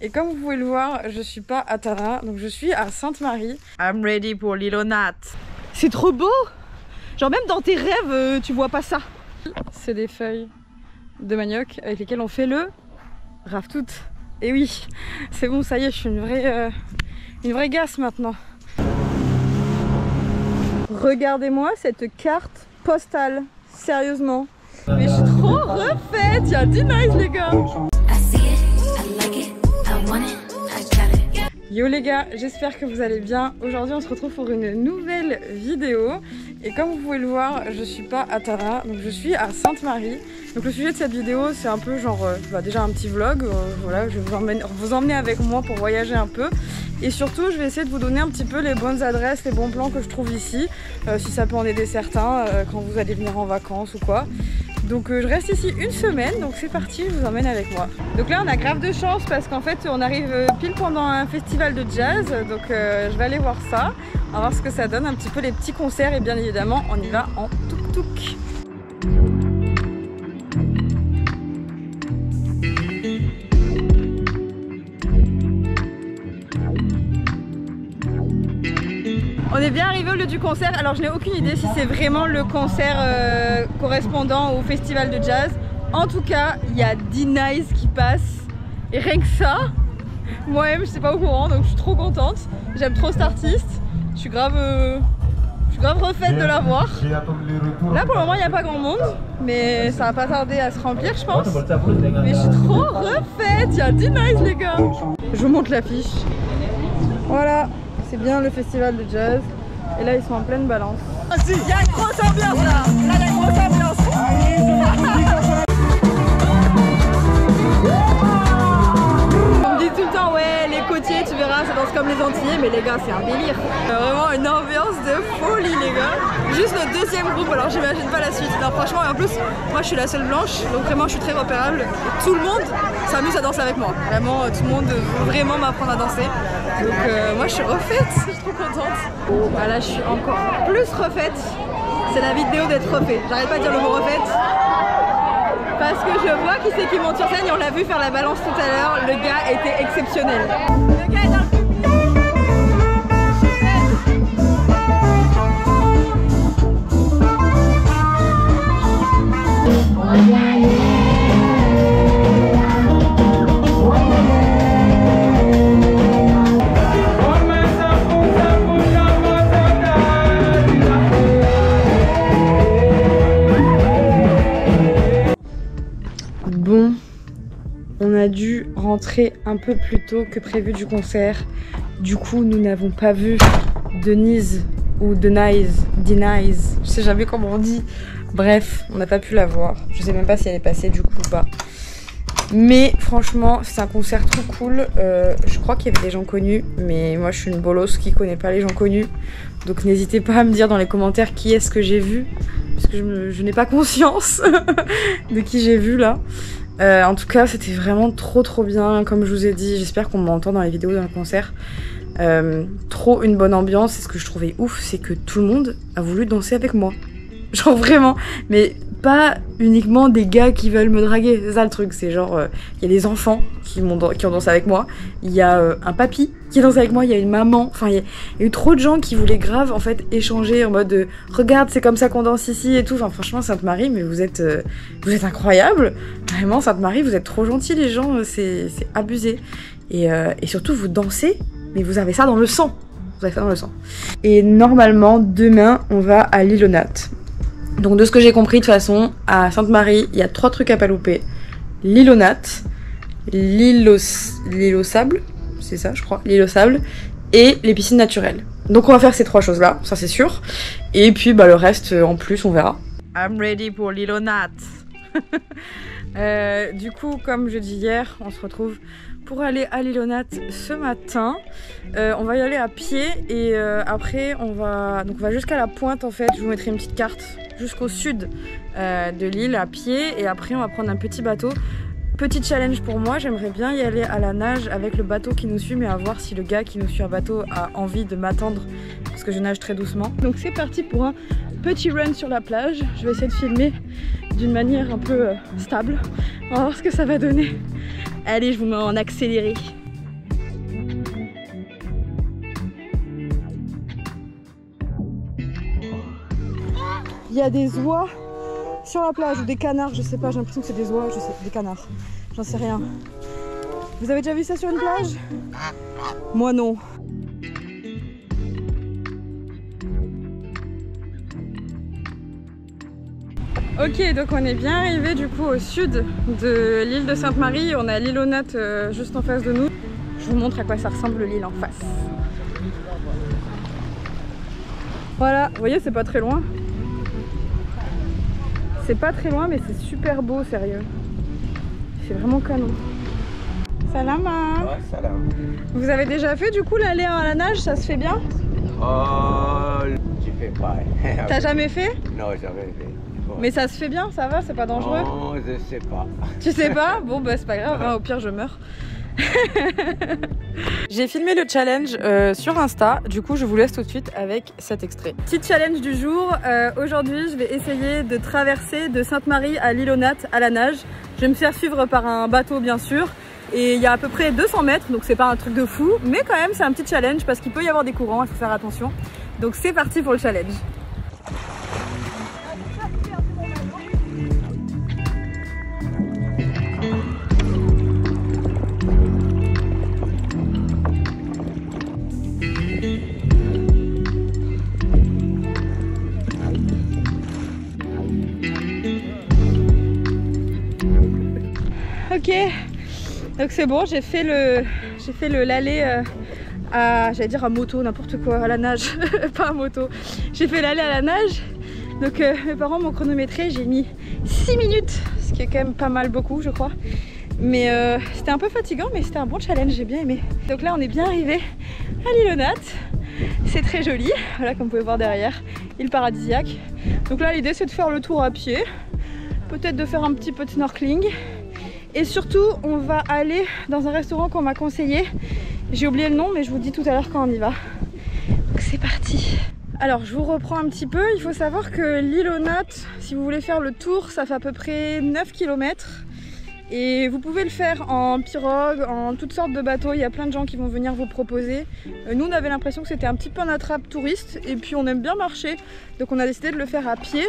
Et comme vous pouvez le voir, je suis pas à Tara, donc je suis à Sainte-Marie. I'm ready pour l'Ilonat. C'est trop beau! Genre même dans tes rêves, tu vois pas ça. C'est des feuilles de manioc avec lesquelles on fait le raftout. Et oui, c'est bon, ça y est, je suis une vraie gasse maintenant. Regardez-moi cette carte postale, sérieusement. Mais je suis trop refaite, il y a du nice les gars. Yo les gars, j'espère que vous allez bien. Aujourd'hui on se retrouve pour une nouvelle vidéo. Et comme vous pouvez le voir, je suis pas à Tara, donc je suis à Sainte-Marie. Donc le sujet de cette vidéo c'est un peu genre, déjà un petit vlog. Voilà, je vais vous emmener avec moi pour voyager un peu. Et surtout je vais essayer de vous donner un petit peu les bonnes adresses, les bons plans que je trouve ici. Si ça peut en aider certains quand vous allez venir en vacances ou quoi. Donc je reste ici une semaine, donc c'est parti, je vous emmène avec moi. Donc là on a grave de chance parce qu'en fait on arrive pile pendant un festival de jazz. Donc je vais aller voir ça, on va voir ce que ça donne, un petit peu les petits concerts et bien évidemment on y va en tuk-tuk. On est bien arrivé au lieu du concert, alors je n'ai aucune idée si c'est vraiment le concert correspondant au festival de jazz. En tout cas, il y a D-Nice qui passe et rien que ça, moi-même je suis pas au courant donc je suis trop contente. J'aime trop cet artiste, je suis grave refaite de la voir. Là pour le moment il n'y a pas grand monde, mais ça va pas tarder à se remplir je pense. Mais je suis trop refaite, il y a D-Nice les gars. Je vous montre l'affiche. Voilà. C'est bien le festival de jazz et là ils sont en pleine balance. Il y a une grosse ambiance là, il y a une grosse ambiance. On me dit tout le temps ouais les côtiers tu verras ça danse comme les Antillais, mais les gars c'est un délire. Vraiment une ambiance de folie les gars. Juste le deuxième groupe, alors j'imagine pas la suite. Non franchement, et en plus moi je suis la seule blanche donc vraiment je suis très repérable et tout le monde s'amuse à danser avec moi. Vraiment tout le monde veut vraiment m'apprendre à danser. Donc moi je suis refaite, je suis trop contente. Bah là je suis encore plus refaite. C'est la vidéo d'être refaite. J'arrête pas de dire le mot refaite. Parce que je vois qui c'est qui monte sur scène et on l'a vu faire la balance tout à l'heure. Le gars était exceptionnel. Le gars est dans le public. Bon, on a dû rentrer un peu plus tôt que prévu du concert. Du coup, nous n'avons pas vu Denise ou D-Nice, je sais jamais comment on dit. Bref, on n'a pas pu la voir. Je sais même pas si elle est passée du coup ou pas. Mais franchement, c'est un concert trop cool. Je crois qu'il y avait des gens connus, mais moi je suis une bolosse qui connaît pas les gens connus. Donc n'hésitez pas à me dire dans les commentaires qui est-ce que j'ai vu. Parce que je n'ai pas conscience de qui j'ai vu là. En tout cas, c'était vraiment trop bien, comme je vous ai dit. J'espère qu'on m'entend dans les vidéos d'un concert. Trop une bonne ambiance. Et ce que je trouvais ouf, c'est que tout le monde a voulu danser avec moi. Genre vraiment, mais pas uniquement des gars qui veulent me draguer. C'est ça le truc, c'est genre, il y a des enfants qui ont dansé avec moi. Il y a un papy qui danse avec moi, il y a une maman. Enfin, il y a eu trop de gens qui voulaient grave en fait échanger en mode regarde, c'est comme ça qu'on danse ici et tout. Enfin, franchement, Sainte-Marie, mais vous êtes incroyable. Vraiment, Sainte-Marie, vous êtes trop gentils les gens, c'est abusé. Et surtout, vous dansez, mais vous avez ça dans le sang. Vous avez ça dans le sang. Et normalement, demain, on va à l'Ilonat. Donc de ce que j'ai compris, de toute façon, à Sainte-Marie, il y a 3 trucs à pas louper. L'Ilonat, l'île au sable, c'est ça je crois, l'île au sable, et les piscines naturelles. Donc on va faire ces 3 choses-là, ça c'est sûr. Et puis bah, le reste, en plus, on verra. I'm ready pour l'Ilonat. Du coup, comme je dis hier, on se retrouve pour aller à l'Ilonat ce matin. On va y aller à pied et après on va jusqu'à la pointe en fait. Je vous mettrai une petite carte jusqu'au sud de l'île à pied et après on va prendre un petit bateau. Petit challenge pour moi, j'aimerais bien y aller à la nage avec le bateau qui nous suit, mais à voir si le gars qui nous suit à bateau a envie de m'attendre parce que je nage très doucement. Donc c'est parti pour un petit run sur la plage. Je vais essayer de filmer d'une manière un peu stable. On va voir ce que ça va donner. Allez, je vous mets en accéléré. il y a des oies sur la plage ou des canards, je sais pas, j'ai l'impression que c'est des oies, je sais, des canards, j'en sais rien. Vous avez déjà vu ça sur une plage? Moi non. Ok, donc on est bien arrivé du coup au sud de l'île de Sainte-Marie. On a l'île aux Nattes juste en face de nous. Je vous montre à quoi ça ressemble l'île en face. Voilà, vous voyez, c'est pas très loin. C'est pas très loin, mais c'est super beau, sérieux. C'est vraiment canon. Salam. Ouais, salam. Vous avez déjà fait du coup l'aller à la nage, ça se fait bien? Oh, tu fais pas. T'as jamais fait? Non, jamais fait. Bon. Mais ça se fait bien, ça va, c'est pas dangereux? Non, je sais pas. Tu sais pas? Bon bah c'est pas grave, hein, au pire je meurs. J'ai filmé le challenge sur Insta, du coup je vous laisse tout de suite avec cet extrait. Petit challenge du jour, aujourd'hui je vais essayer de traverser de Sainte-Marie à l'île aux Nattes à la nage. Je vais me faire suivre par un bateau bien sûr, et il y a à peu près 200 mètres, donc c'est pas un truc de fou, mais quand même c'est un petit challenge parce qu'il peut y avoir des courants, il faut faire attention. Donc c'est parti pour le challenge. Ok, donc c'est bon, j'ai fait l'aller à, j'allais dire à moto, n'importe quoi, à la nage, pas à moto. J'ai fait l'aller à la nage, donc mes parents m'ont chronométré, j'ai mis 6 minutes, ce qui est quand même pas mal beaucoup je crois. Mais c'était un peu fatigant, mais c'était un bon challenge, j'ai bien aimé. Donc là on est bien arrivé à l'île aux Nattes, c'est très joli, voilà comme vous pouvez voir derrière, île paradisiaque. Donc là l'idée c'est de faire le tour à pied, peut-être de faire un petit peu de snorkeling. Et surtout, on va aller dans un restaurant qu'on m'a conseillé. J'ai oublié le nom, mais je vous dis tout à l'heure quand on y va. Donc c'est parti. Alors, je vous reprends un petit peu. Il faut savoir que l'île aux Nattes, si vous voulez faire le tour, ça fait à peu près 9 km. Et vous pouvez le faire en pirogue, en toutes sortes de bateaux. Il y a plein de gens qui vont venir vous proposer. Nous, on avait l'impression que c'était un petit peu un attrape touriste. Et puis, on aime bien marcher. Donc, on a décidé de le faire à pied.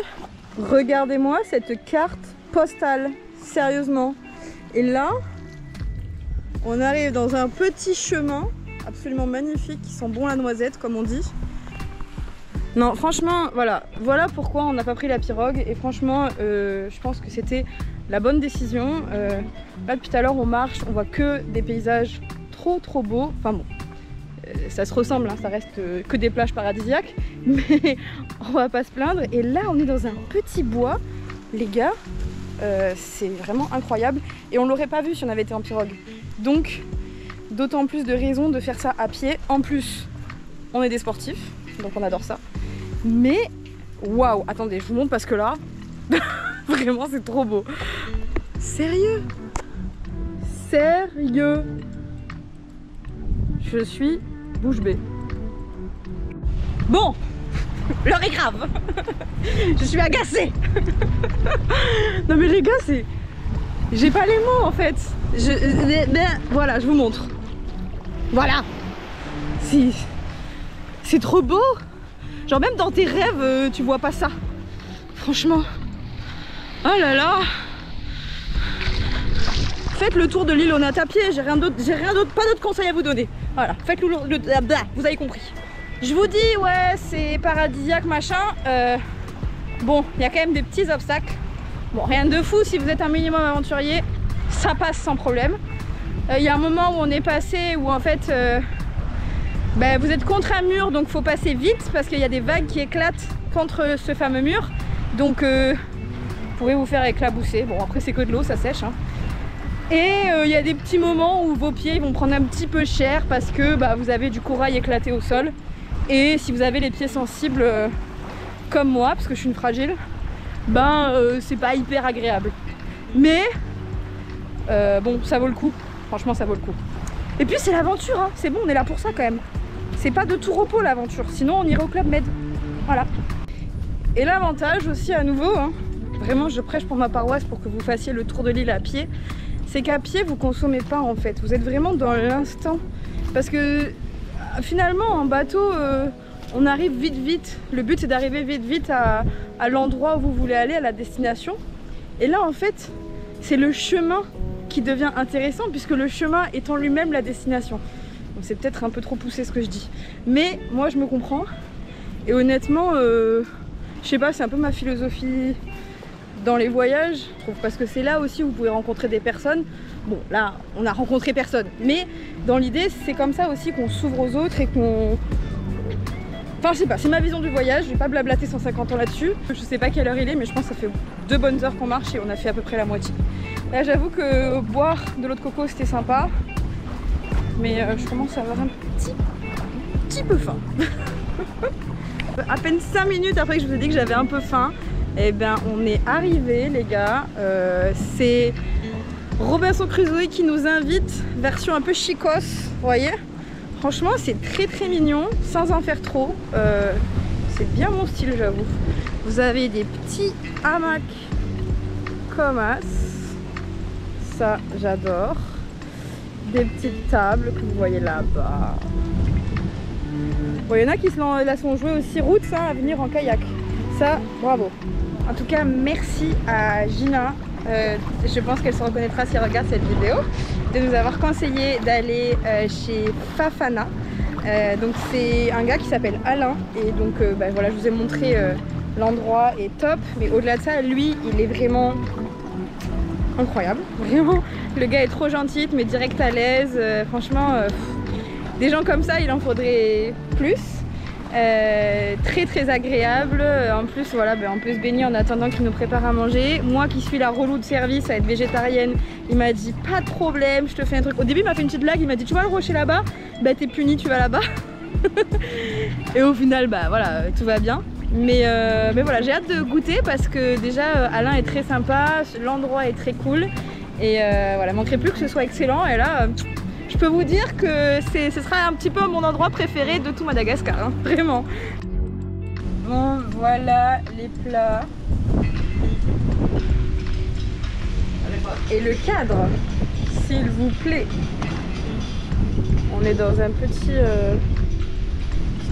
Regardez-moi cette carte postale. Sérieusement. Et là, on arrive dans un petit chemin absolument magnifique qui sent bon la noisette, comme on dit. Non, franchement, voilà pourquoi on n'a pas pris la pirogue. Et franchement, je pense que c'était la bonne décision. Là, depuis tout à l'heure, on marche, on voit que des paysages trop beaux. Enfin bon, ça se ressemble, hein, ça reste que des plages paradisiaques. Mais on va pas se plaindre. Et là, on est dans un petit bois, les gars. C'est vraiment incroyable et on l'aurait pas vu si on avait été en pirogue, donc d'autant plus de raisons de faire ça à pied. En plus on est des sportifs donc on adore ça, mais waouh, attendez je vous montre parce que là vraiment c'est trop beau. Sérieux je suis bouche bée. Bon, l'heure est grave. Je suis agacée. Non mais les gars, c'est... J'ai pas les mots en fait. Voilà, je vous montre. Voilà. C'est trop beau. Genre même dans tes rêves, tu vois pas ça. Franchement. Oh là là. Faites le tour de l'île aux Nattes à pied. J'ai rien d'autre, pas d'autres conseils à vous donner. Voilà, faites vous avez compris. Je vous dis, ouais, c'est paradisiaque, machin. Bon, il y a quand même des petits obstacles. Bon, rien de fou, si vous êtes un minimum aventurier, ça passe sans problème. Il y a un moment où on est passé, où en fait, vous êtes contre un mur, donc faut passer vite, parce qu'il y a des vagues qui éclatent contre ce fameux mur. Donc, vous pouvez vous faire éclabousser. Bon, après, c'est que de l'eau, ça sèche. Hein. Et il y a des petits moments où vos pieds vont prendre un petit peu cher, parce que vous avez du corail éclaté au sol. Et si vous avez les pieds sensibles comme moi, parce que je suis une fragile, c'est pas hyper agréable. Mais bon, ça vaut le coup. Franchement, ça vaut le coup. Et puis c'est l'aventure, hein. C'est bon, on est là pour ça quand même. C'est pas de tout repos l'aventure, sinon on irait au Club Med. Voilà. Et l'avantage aussi à nouveau, hein, vraiment je prêche pour ma paroisse pour que vous fassiez le tour de l'île à pied, c'est qu'à pied vous consommez pas en fait. Vous êtes vraiment dans l'instant. Parce que finalement en bateau, on arrive vite. Le but c'est d'arriver vite à l'endroit où vous voulez aller, à la destination. Et là en fait, c'est le chemin qui devient intéressant puisque le chemin est en lui-même la destination. Donc c'est peut-être un peu trop poussé ce que je dis. Mais moi je me comprends. Et honnêtement, je sais pas, c'est un peu ma philosophie dans les voyages. Je trouve parce que c'est là aussi où vous pouvez rencontrer des personnes. Bon là, on a rencontré personne. Mais dans l'idée, c'est comme ça aussi qu'on s'ouvre aux autres et qu'on... Enfin je sais pas, c'est ma vision du voyage, je vais pas blablater 150 ans là-dessus. Je sais pas quelle heure il est, mais je pense que ça fait 2 bonnes heures qu'on marche et on a fait à peu près la moitié. Là j'avoue que boire de l'eau de coco c'était sympa. Mais je commence à avoir un petit peu faim. À peine 5 minutes après que je vous ai dit que j'avais un peu faim, et ben on est arrivé les gars. C'est Robinson Crusoe qui nous invite, version un peu chicos, vous voyez. Franchement c'est très mignon, sans en faire trop. C'est bien mon style j'avoue. Vous avez des petits hamacs comme ça, j'adore. Des petites tables que vous voyez là-bas. Bon, il y en a qui se la sont jouées aussi route ça, à venir en kayak. Ça, bravo. En tout cas, merci à Gina. Je pense qu'elle se reconnaîtra si elle regarde cette vidéo, de nous avoir conseillé d'aller chez Fafana. Donc c'est un gars qui s'appelle Alain et donc voilà, je vous ai montré l'endroit est top, mais au-delà de ça, lui, il est vraiment incroyable. Vraiment, le gars est trop gentil, mais direct à l'aise. Franchement, des gens comme ça, il en faudrait plus. Très agréable. En plus voilà, on peut se baigner en attendant qu'il nous prépare à manger. Moi qui suis la relou de service à être végétarienne, il m'a dit pas de problème, je te fais un truc. Au début il m'a fait une petite blague, il m'a dit tu vois le rocher là-bas, bah t'es puni, tu vas là-bas. Et au final voilà, tout va bien. Mais voilà, j'ai hâte de goûter parce que déjà Alain est très sympa, l'endroit est très cool. Et voilà, manquerait plus que ce soit excellent. Et là je peux vous dire que ce sera un petit peu mon endroit préféré de tout Madagascar, hein, vraiment. Bon, voilà les plats. Et le cadre, s'il vous plaît. On est dans un petit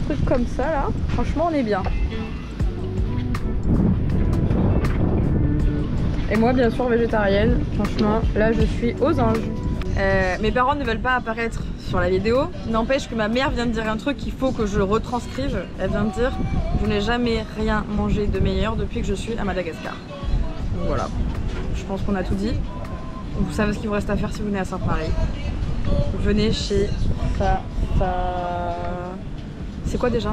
truc comme ça là. Franchement, on est bien. Et moi, bien sûr, végétarienne. Franchement, là, je suis aux anges. Mes parents ne veulent pas apparaître sur la vidéo. N'empêche que ma mère vient de dire un truc qu'il faut que je retranscrive. Elle vient de dire je n'ai jamais rien mangé de meilleur depuis que je suis à Madagascar. Donc voilà, je pense qu'on a tout dit. Vous savez ce qu'il vous reste à faire si vous venez à Sainte-Marie. Venez chez C'est quoi déjà?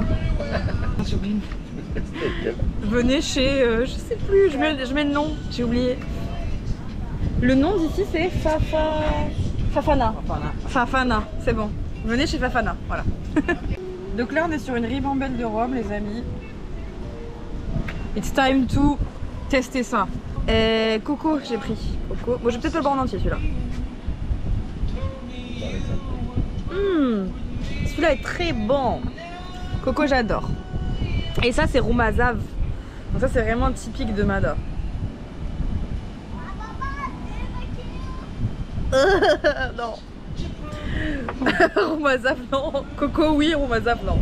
Venez chez... je sais plus, je mets le nom, j'ai oublié. Le nom d'ici c'est Fafana. Fafana, c'est bon. Venez chez Fafana, voilà. Donc là on est sur une ribambelle de Rome les amis. It's time to tester ça. Coco j'ai pris. Coco. Bon, je vais peut-être pas le boire en entier celui-là. Celui-là est très bon. Coco j'adore. Et ça c'est Roumazav. Donc ça c'est vraiment typique de Mada. Non. Roumazav non. Coco oui, Roumazav non.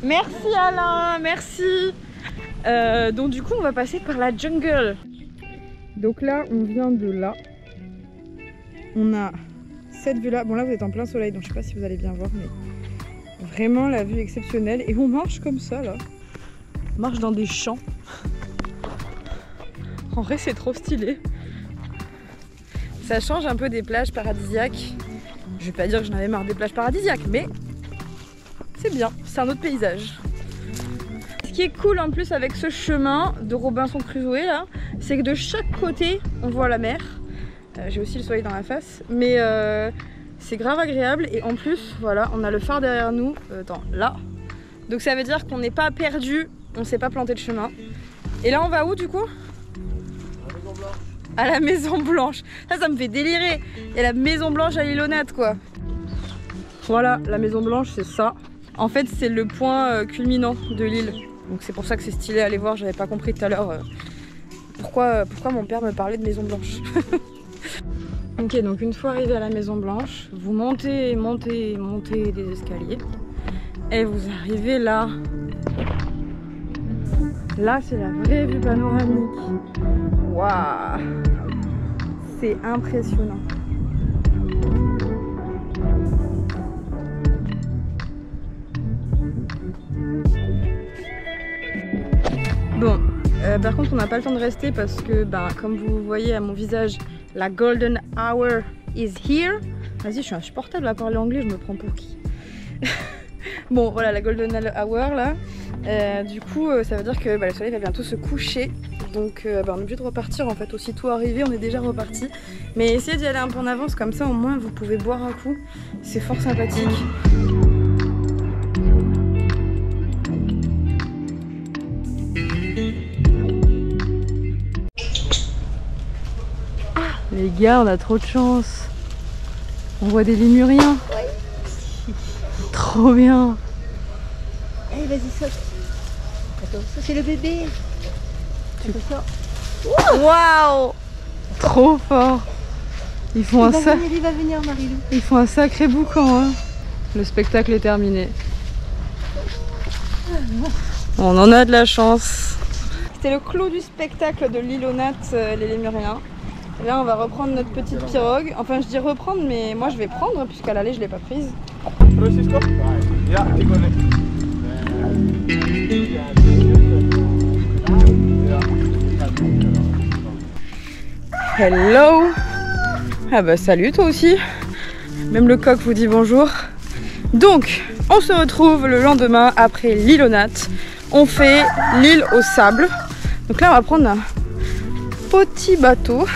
Merci Alain, merci. Donc du coup on va passer par la jungle. Donc là on vient de là. On a cette vue là. Bon là vous êtes en plein soleil donc je sais pas si vous allez bien voir mais vraiment la vue exceptionnelle. Et on marche comme ça là. On marche dans des champs. En vrai c'est trop stylé. Ça change un peu des plages paradisiaques. Je vais pas dire que j'en avais marre des plages paradisiaques, mais c'est bien, c'est un autre paysage. Ce qui est cool en plus avec ce chemin de Robinson Crusoe là, c'est que de chaque côté on voit la mer. J'ai aussi le soleil dans la face, mais c'est grave agréable. Et en plus, voilà, on a le phare derrière nous, là. Donc ça veut dire qu'on n'est pas perdu, on s'est pas planté de chemin. Et là on va où du coup? À la Maison Blanche. Ça me fait délirer. Il y a la Maison Blanche à l'Îlonade quoi. Voilà, la Maison Blanche c'est ça. En fait c'est le point culminant de l'île. Donc c'est pour ça que c'est stylé à aller voir. J'avais pas compris tout à l'heure pourquoi mon père me parlait de Maison Blanche. Ok, donc une fois arrivé à la Maison Blanche, vous montez des escaliers. Et vous arrivez là. Là, c'est la vraie vue panoramique. Waouh! C'est impressionnant. Bon, par contre, on n'a pas le temps de rester parce que, comme vous voyez à mon visage, la golden hour is here. Vas-y, je suis insupportable à parler anglais, je me prends pour qui? Bon, voilà, la golden hour là. Du coup, ça veut dire que le soleil va bientôt se coucher. Donc, on est obligé de repartir en fait. Aussitôt arrivé, on est déjà reparti. Mais essayez d'y aller un peu en avance, comme ça au moins vous pouvez boire un coup. C'est fort sympathique. Les gars, on a trop de chance. On voit des lémuriens. Ouais. Trop bien. Allez, vas-y, saute. Attends, ça c'est le bébé. Waouh! Trop fort. Ils font il va venir, Marilou. Ils font un sacré boucan. Hein. Le spectacle est terminé. On en a de la chance. C'était le clou du spectacle de l'île aux nattes, les lémuriens. Et là, on va reprendre notre petite pirogue. Enfin, je dis reprendre, mais moi je vais prendre, puisqu'à l'aller, je ne l'ai pas prise. Hello! Ah bah salut toi aussi. Même le coq vous dit bonjour. Donc, on se retrouve le lendemain après l'île aux nattes. On fait l'île au sable. Donc là, on va prendre un petit bateau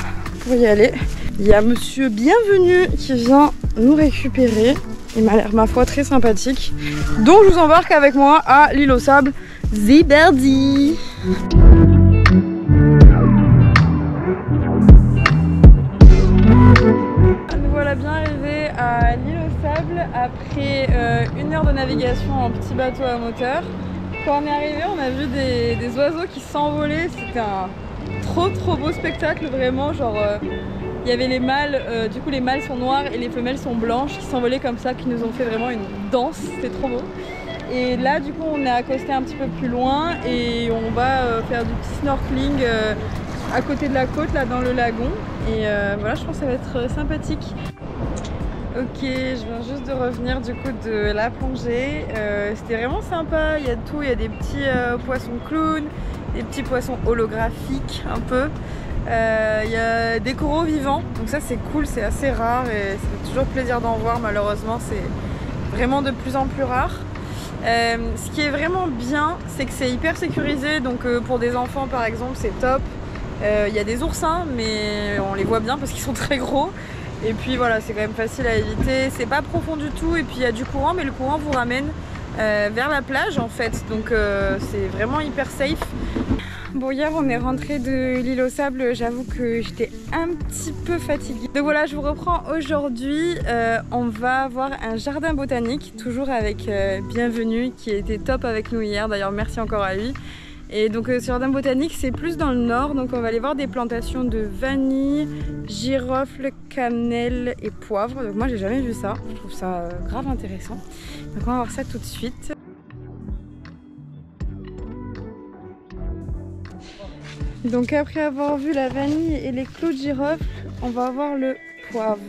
pour y aller. Il y a monsieur Bienvenu qui vient nous récupérer. Il m'a l'air, ma foi, très sympathique. Donc je vous embarque avec moi à l'île au sable Ziberdi. Nous voilà bien arrivés à l'île au sable après 1 heure de navigation en petit bateau à moteur. Quand on est arrivé, on a vu des oiseaux qui s'envolaient. C'était un trop beau spectacle, vraiment. Genre, il y avait les mâles, du coup les mâles sont noirs et les femelles sont blanches qui s'envolaient comme ça, qui nous ont fait vraiment une danse. C'était trop beau. Et là, du coup, on est accosté un petit peu plus loin et on va faire du petit snorkeling à côté de la côte, là dans le lagon. Et voilà, je pense que ça va être sympathique. Ok, je viens juste de revenir du coup de la plongée. C'était vraiment sympa, il y a de tout, il y a des petits poissons clowns, des petits poissons holographiques un peu. Il y a des coraux vivants, donc ça c'est cool, c'est assez rare et ça fait toujours plaisir d'en voir. Malheureusement, c'est vraiment de plus en plus rare. Ce qui est vraiment bien, c'est que c'est hyper sécurisé, donc pour des enfants par exemple c'est top. Il y a des oursins, mais on les voit bien parce qu'ils sont très gros. Et puis voilà, c'est quand même facile à éviter. C'est pas profond du tout et puis il y a du courant, mais le courant vous ramène vers la plage en fait. Donc c'est vraiment hyper safe. Bon, hier on est rentré de l'île au sable, j'avoue que j'étais un petit peu fatiguée. Donc voilà, je vous reprends aujourd'hui. On va avoir un jardin botanique, toujours avec Bienvenu qui était top avec nous hier. D'ailleurs, merci encore à lui. Et donc ce jardin botanique c'est plus dans le nord, donc on va aller voir des plantations de vanille, girofle, cannelle et poivre. Donc moi j'ai jamais vu ça, je trouve ça grave intéressant. Donc on va voir ça tout de suite. Donc après avoir vu la vanille et les clous de girofle, on va voir le poivre.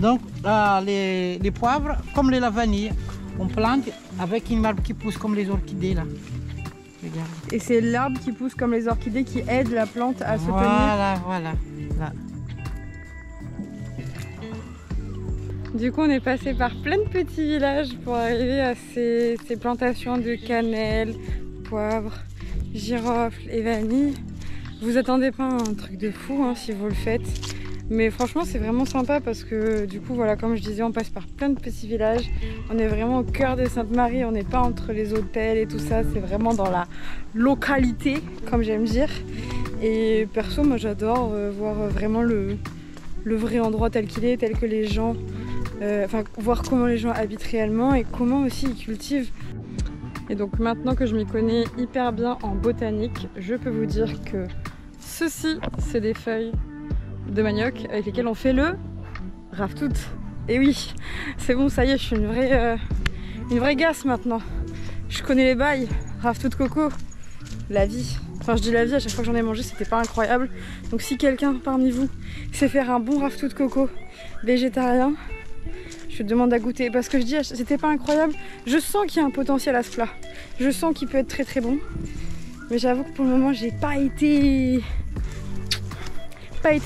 Donc les poivres, comme la vanille, on plante avec une arbre qui pousse comme les orchidées là. Regarde. Et c'est l'arbre qui pousse comme les orchidées qui aide la plante à se tenir. Voilà. Là. Du coup on est passé par plein de petits villages pour arriver à ces plantations de cannelle, poivre, girofle et vanille. Vous attendez pas un truc de fou hein, si vous le faites. Mais franchement c'est vraiment sympa parce que du coup voilà, comme je disais, on passe par plein de petits villages. On est vraiment au cœur de Sainte-Marie, on n'est pas entre les hôtels et tout ça, c'est vraiment dans la localité comme j'aime dire. Et perso moi j'adore voir vraiment le vrai endroit tel qu'il est, tel que les gens, enfin voir comment les gens habitent réellement et comment aussi ils cultivent. Et donc maintenant que je m'y connais hyper bien en botanique, je peux vous dire que ceci c'est des feuilles de manioc avec lesquels on fait le raftout. Et oui, c'est bon, ça y est, je suis une vraie gasse maintenant. Je connais les bails, raftout coco, la vie. Enfin, je dis la vie, à chaque fois que j'en ai mangé, c'était pas incroyable. Donc si quelqu'un parmi vous sait faire un bon raftout coco végétarien, je demande à goûter. Parce que je dis, c'était pas incroyable. Je sens qu'il y a un potentiel à ce plat. Je sens qu'il peut être très très bon. Mais j'avoue que pour le moment, j'ai pas été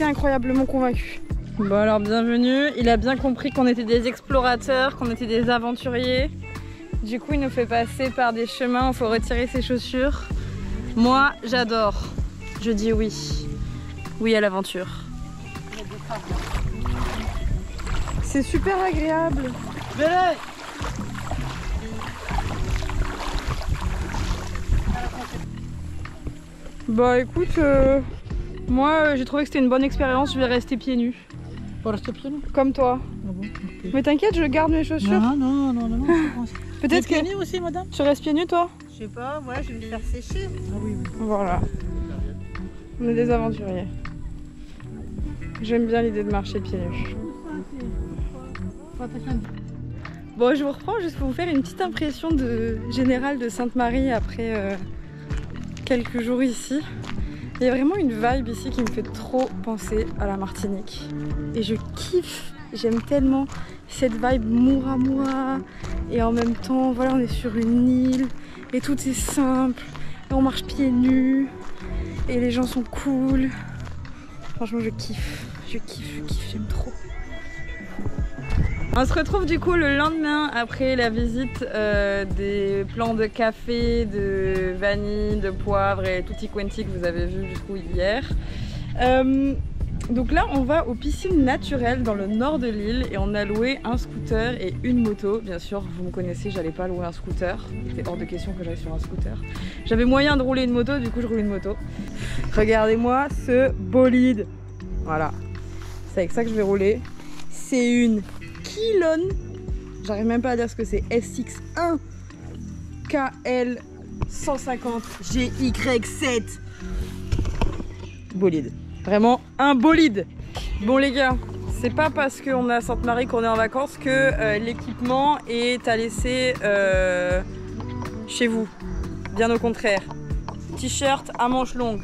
incroyablement convaincue. Bon alors, bienvenue. Il a bien compris qu'on était des explorateurs, qu'on était des aventuriers. Du coup, il nous fait passer par des chemins où il faut retirer ses chaussures. Moi, j'adore. Je dis oui. Oui à l'aventure. C'est super agréable. Bah écoute, moi j'ai trouvé que c'était une bonne expérience, je vais rester pieds nus. Pour rester pieds nus? Comme toi. Ah bon, okay. Mais t'inquiète, je garde mes chaussures. Non. Peut-être pieds nus aussi, madame? Tu restes pieds nus toi? Je sais pas, moi je vais me faire sécher. Ah oui. Voilà. On est des aventuriers. J'aime bien l'idée de marcher pieds nus. Bon, je vous reprends juste pour vous faire une petite impression générale de Sainte-Marie après quelques jours ici. Il y a vraiment une vibe ici qui me fait trop penser à la Martinique. Et je kiffe, j'aime tellement cette vibe moura. Et en même temps, voilà, on est sur une île et tout est simple. Et on marche pieds nus et les gens sont cool. Franchement, je kiffe, j'aime trop. On se retrouve du coup le lendemain après la visite des plants de café, de vanille, de poivre et tutti quanti que vous avez vu du coup hier. Donc là on va aux piscines naturelles dans le nord de l'île et on a loué un scooter et une moto. Bien sûr vous me connaissez, j'allais pas louer un scooter, c'était hors de question que j'aille sur un scooter. J'avais moyen de rouler une moto, du coup je roule une moto. Regardez-moi ce bolide. Voilà, c'est avec ça que je vais rouler. C'est une Kilon, j'arrive même pas à dire ce que c'est, SX1 KL 150 GY7 bolide. Vraiment un bolide. Bon les gars, c'est pas parce qu'on est à Sainte-Marie qu'on est en vacances que l'équipement est à laisser chez vous. Bien au contraire. T-shirt à manches longues,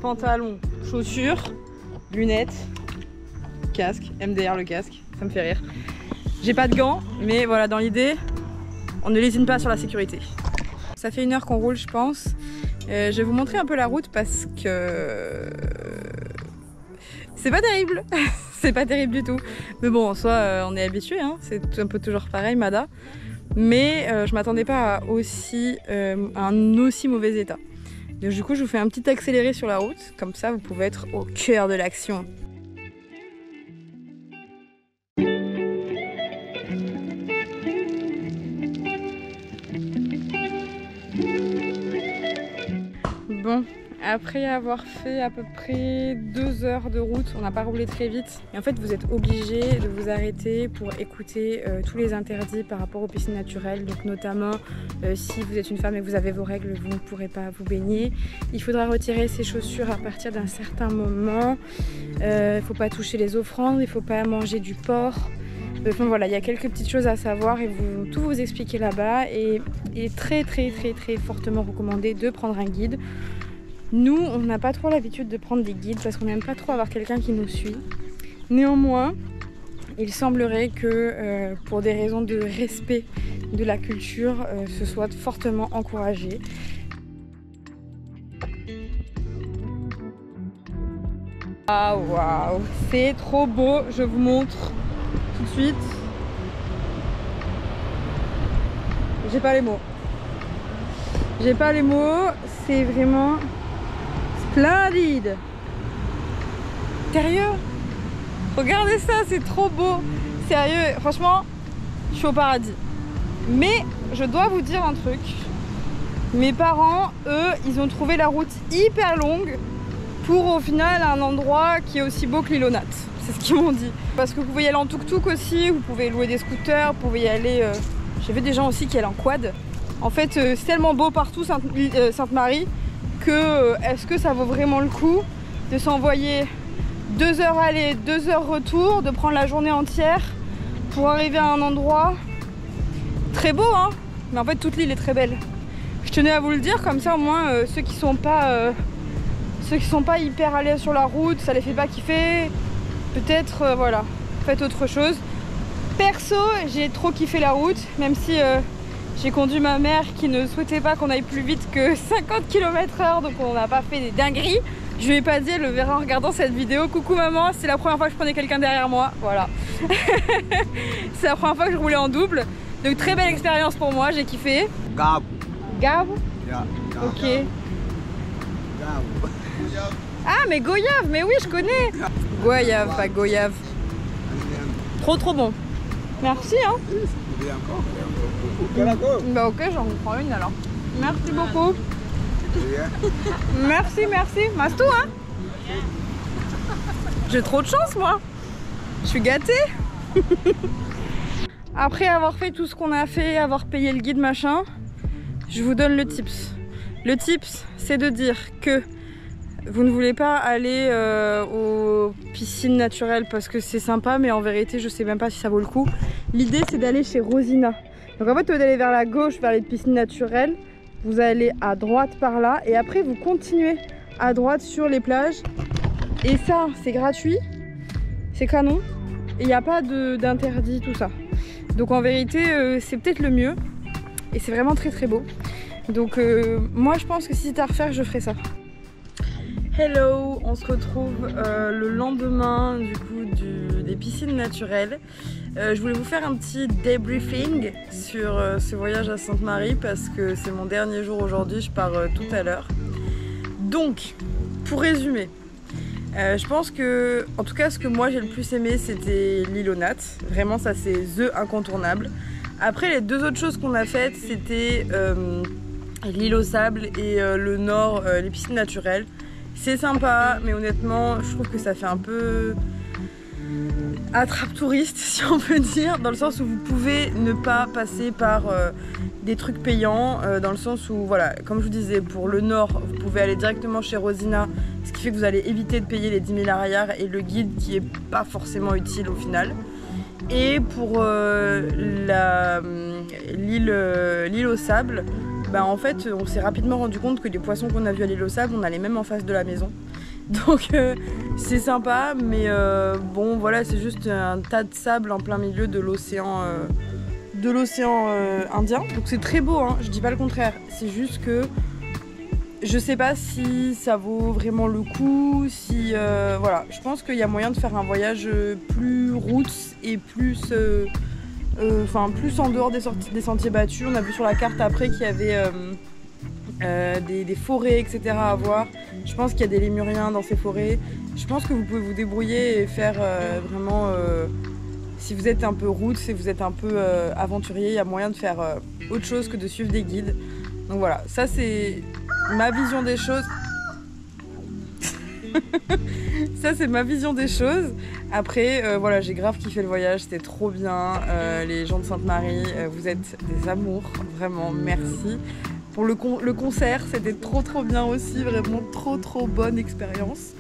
pantalon, chaussures, lunettes, casque, MDR le casque, ça me fait rire. J'ai pas de gants, mais voilà, dans l'idée, on ne lésine pas sur la sécurité. Ça fait 1 heure qu'on roule, je pense. Je vais vous montrer un peu la route parce que c'est pas terrible. C'est pas terrible du tout. Mais bon, en soi, on est habitué, hein. C'est un peu toujours pareil, Mada. Mais je m'attendais pas à un aussi mauvais état. Donc, du coup, je vous fais un petit accéléré sur la route. Comme ça, vous pouvez être au cœur de l'action. Bon, après avoir fait à peu près 2 heures de route, on n'a pas roulé très vite. Et en fait, vous êtes obligé de vous arrêter pour écouter tous les interdits par rapport aux piscines naturelles. Donc notamment, si vous êtes une femme et que vous avez vos règles, vous ne pourrez pas vous baigner. Il faudra retirer ses chaussures à partir d'un certain moment. Il ne faut pas toucher les offrandes, il ne faut pas manger du porc. Enfin voilà, il y a quelques petites choses à savoir et tout vous expliquer là-bas. Et il est très fortement recommandé de prendre un guide. Nous, on n'a pas trop l'habitude de prendre des guides parce qu'on n'aime pas trop avoir quelqu'un qui nous suit. Néanmoins, il semblerait que pour des raisons de respect de la culture, ce soit fortement encouragé. Ah waouh, c'est trop beau, je vous montre tout de suite. J'ai pas les mots. J'ai pas les mots, c'est vraiment splendide. Sérieux? Regardez ça, c'est trop beau. Sérieux, franchement, je suis au paradis. Mais je dois vous dire un truc. Mes parents, eux, ils ont trouvé la route hyper longue pour au final un endroit qui est aussi beau que l'île aux Nattes. C'est ce qu'ils m'ont dit. Parce que vous pouvez y aller en tuk-tuk aussi, vous pouvez louer des scooters, vous pouvez y aller... J'ai vu des gens aussi qui allaient en quad. En fait, c'est tellement beau partout, Sainte-Marie, que est-ce que ça vaut vraiment le coup de s'envoyer 2 heures aller, 2 heures retour, de prendre la journée entière pour arriver à un endroit très beau, hein. Mais en fait toute l'île est très belle. Je tenais à vous le dire, comme ça au moins ceux qui sont pas hyper à l'aise sur la route, ça les fait pas kiffer, peut-être voilà, faites autre chose. Perso, j'ai trop kiffé la route, même si j'ai conduit ma mère qui ne souhaitait pas qu'on aille plus vite que 50 km/h, donc on n'a pas fait des dingueries. Je lui ai pas dit, elle le verra en regardant cette vidéo. Coucou maman, c'est la première fois que je prenais quelqu'un derrière moi, voilà. C'est la première fois que je roulais en double, donc très belle expérience pour moi, j'ai kiffé. Gab. Gab? Yeah, Gab. Ok. Gab. Ah mais goyave, mais oui je connais. Goyave, pas goyave. Trop bon. Merci hein. Bah ok, j'en prends une alors. Merci beaucoup. Merci. Mastou hein. J'ai trop de chance moi. Je suis gâtée. Après avoir fait tout ce qu'on a fait, avoir payé le guide machin, je vous donne le tips. Le tips, c'est de dire que vous ne voulez pas aller aux piscines naturelles parce que c'est sympa, mais en vérité, je sais même pas si ça vaut le coup. L'idée, c'est d'aller chez Rosina. Donc en fait, au lieu d'aller vers la gauche, vers les piscines naturelles, vous allez à droite par là et après, vous continuez à droite sur les plages. Et ça, c'est gratuit, c'est canon. Et il n'y a pas d'interdit, tout ça. Donc en vérité, c'est peut-être le mieux. Et c'est vraiment très beau. Donc moi, je pense que si c'était à refaire, je ferais ça. Hello, on se retrouve le lendemain du coup des piscines naturelles. Je voulais vous faire un petit débriefing sur ce voyage à Sainte-Marie parce que c'est mon dernier jour aujourd'hui, je pars tout à l'heure. Donc, pour résumer, je pense que, en tout cas, ce que moi j'ai le plus aimé, c'était l'île aux nattes. Vraiment, ça c'est the incontournable. Après, les deux autres choses qu'on a faites, c'était l'île au sable et le nord, les piscines naturelles. C'est sympa, mais honnêtement, je trouve que ça fait un peu attrape-touriste, si on peut dire, dans le sens où vous pouvez ne pas passer par des trucs payants, dans le sens où, voilà, comme je vous disais, pour le nord, vous pouvez aller directement chez Rosina, ce qui fait que vous allez éviter de payer les 10 000 arrières et le guide qui est pas forcément utile au final. Et pour l'île au sable, bah en fait on s'est rapidement rendu compte que les poissons qu'on a vus à l'île au sable, on a les mêmes en face de la maison. Donc c'est sympa, mais bon voilà, c'est juste un tas de sable en plein milieu de l'océan Indien. Donc c'est très beau, hein, je dis pas le contraire, c'est juste que je sais pas si ça vaut vraiment le coup, si voilà, je pense qu'il y a moyen de faire un voyage plus roots et plus plus en dehors des sentiers battus. On a vu sur la carte après qu'il y avait des forêts, etc. à voir. Je pense qu'il y a des lémuriens dans ces forêts. Je pense que vous pouvez vous débrouiller et faire vraiment... si vous êtes un peu route, si vous êtes un peu aventurier, il y a moyen de faire autre chose que de suivre des guides. Donc voilà, ça c'est ma vision des choses. Ça c'est ma vision des choses. Après voilà, j'ai grave kiffé le voyage, c'était trop bien. Les gens de Sainte-Marie, vous êtes des amours, vraiment merci. Pour le concert, c'était trop bien aussi, vraiment trop bonne expérience.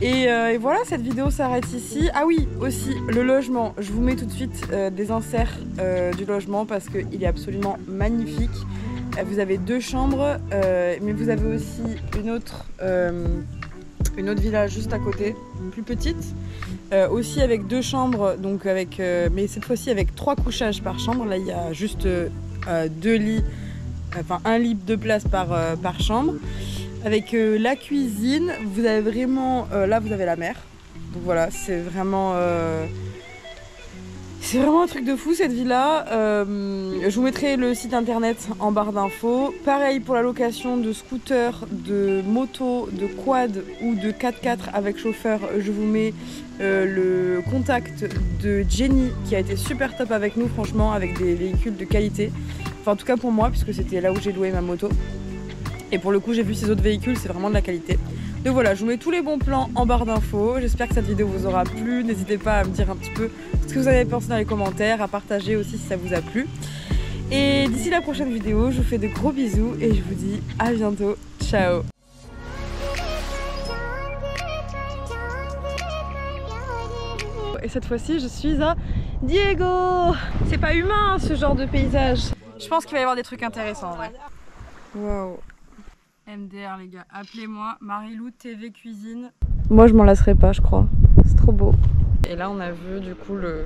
Et voilà, cette vidéo s'arrête ici. Ah oui, aussi le logement, je vous mets tout de suite des inserts du logement parce qu'il est absolument magnifique. Vous avez 2 chambres, mais vous avez aussi une autre villa juste à côté, plus petite, aussi avec 2 chambres, donc avec, mais cette fois-ci avec 3 couchages par chambre. Là il y a juste 2 lits, enfin un lit de place par chambre, avec la cuisine. Vous avez vraiment, là vous avez la mer, donc voilà, c'est vraiment un truc de fou cette villa. Je vous mettrai le site internet en barre d'infos. Pareil pour la location de scooters, de motos, de quad ou de 4x4 avec chauffeur. Je vous mets le contact de Jenny qui a été super top avec nous, franchement, avec des véhicules de qualité. Enfin en tout cas pour moi, puisque c'était là où j'ai loué ma moto. Et pour le coup j'ai vu ces autres véhicules, c'est vraiment de la qualité. Donc voilà, je vous mets tous les bons plans en barre d'infos. J'espère que cette vidéo vous aura plu. N'hésitez pas à me dire un petit peu ce que vous avez pensé dans les commentaires, à partager aussi si ça vous a plu. Et d'ici la prochaine vidéo, je vous fais de gros bisous et je vous dis à bientôt. Ciao! et cette fois-ci je suis à Diego. C'est pas humain ce genre de paysage. Je pense qu'il va y avoir des trucs intéressants en vrai. Waouh. MDR les gars, appelez-moi Marilou TV Cuisine. Moi je m'en lasserai pas je crois, c'est trop beau. Et là on a vu du coup le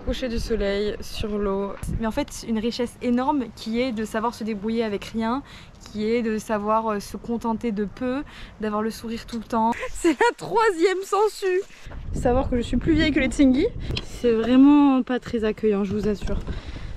coucher du soleil sur l'eau. Mais en fait une richesse énorme qui est de savoir se débrouiller avec rien, qui est de savoir se contenter de peu, d'avoir le sourire tout le temps. C'est la 3e sangsue. Savoir que je suis plus vieille que les Tsingy, c'est vraiment pas très accueillant je vous assure.